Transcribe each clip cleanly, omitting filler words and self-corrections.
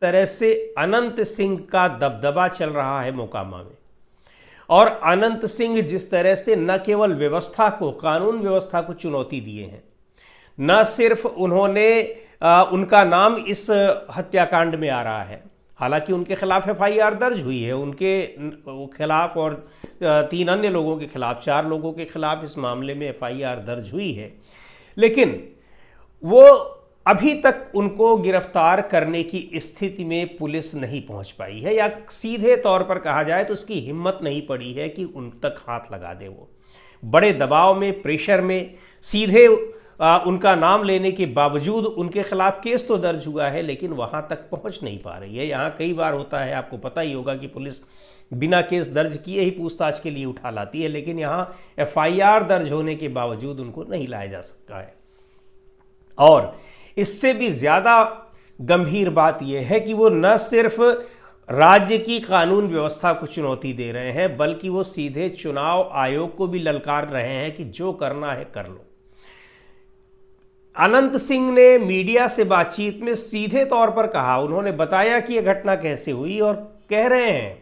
तरह से अनंत सिंह का दबदबा चल रहा है मोकामा में, और अनंत सिंह जिस तरह से न केवल व्यवस्था को, कानून व्यवस्था को चुनौती दिए हैं, न सिर्फ उन्होंने उनका नाम इस हत्याकांड में आ रहा है, हालांकि उनके खिलाफ एफआईआर दर्ज हुई है, उनके खिलाफ और 3 अन्य लोगों के खिलाफ, 4 लोगों के खिलाफ इस मामले में एफआईआर दर्ज हुई है, लेकिन वो अभी तक उनको गिरफ्तार करने की स्थिति में पुलिस नहीं पहुंच पाई है, या सीधे तौर पर कहा जाए तो उसकी हिम्मत नहीं पड़ी है कि उन तक हाथ लगा दे। वो बड़े दबाव में, प्रेशर में, सीधे उनका नाम लेने के बावजूद उनके खिलाफ केस तो दर्ज हुआ है, लेकिन वहां तक पहुंच नहीं पा रही है। यहाँ कई बार होता है, आपको पता ही होगा, कि पुलिस बिना केस दर्ज किए ही पूछताछ के लिए उठा लाती है, लेकिन यहाँ एफआईआर दर्ज होने के बावजूद उनको नहीं लाया जा सकता है। और इससे भी ज्यादा गंभीर बात यह है कि वो न सिर्फ राज्य की कानून व्यवस्था को चुनौती दे रहे हैं, बल्कि वो सीधे चुनाव आयोग को भी ललकार रहे हैं कि जो करना है कर लो। अनंत सिंह ने मीडिया से बातचीत में सीधे तौर पर कहा, उन्होंने बताया कि यह घटना कैसे हुई, और कह रहे हैं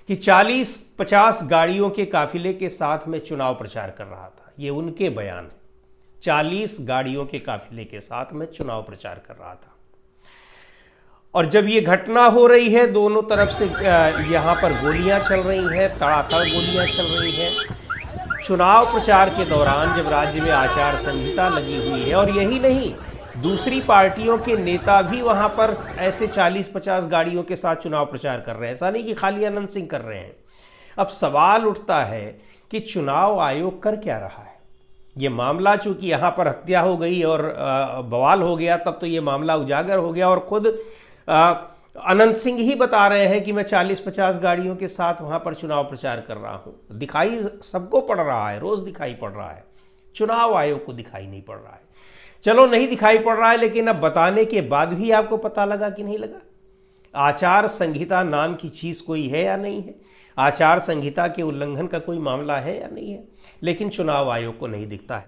कि 40-50 गाड़ियों के काफिले के साथ मैं चुनाव प्रचार कर रहा था। ये उनके बयान है, 40 गाड़ियों के काफिले के साथ मैं चुनाव प्रचार कर रहा था। और जब ये घटना हो रही है, दोनों तरफ से यहाँ पर गोलियां चल रही हैं, तड़ातड़ गोलियां चल रही हैं, चुनाव प्रचार के दौरान जब राज्य में आचार संहिता लगी हुई है, और यही नहीं, दूसरी पार्टियों के नेता भी वहां पर ऐसे 40-50 गाड़ियों के साथ चुनाव प्रचार कर रहे हैं, ऐसा नहीं कि खाली अनंत सिंह कर रहे हैं। अब सवाल उठता है कि चुनाव आयोग कर क्या रहा है। ये मामला चूंकि यहाँ पर हत्या हो गई और बवाल हो गया, तब तो ये मामला उजागर हो गया, और खुद अनंत सिंह ही बता रहे हैं कि मैं 40-50 गाड़ियों के साथ वहां पर चुनाव प्रचार कर रहा हूं। दिखाई सबको पड़ रहा है, रोज दिखाई पड़ रहा है, चुनाव आयोग को दिखाई नहीं पड़ रहा है। चलो नहीं दिखाई पड़ रहा है, लेकिन अब बताने के बाद भी आपको पता लगा कि नहीं लगा। आचार संहिता नाम की चीज कोई है या नहीं है, आचार संहिता के उल्लंघन का कोई मामला है या नहीं है, लेकिन चुनाव आयोग को नहीं दिखता है।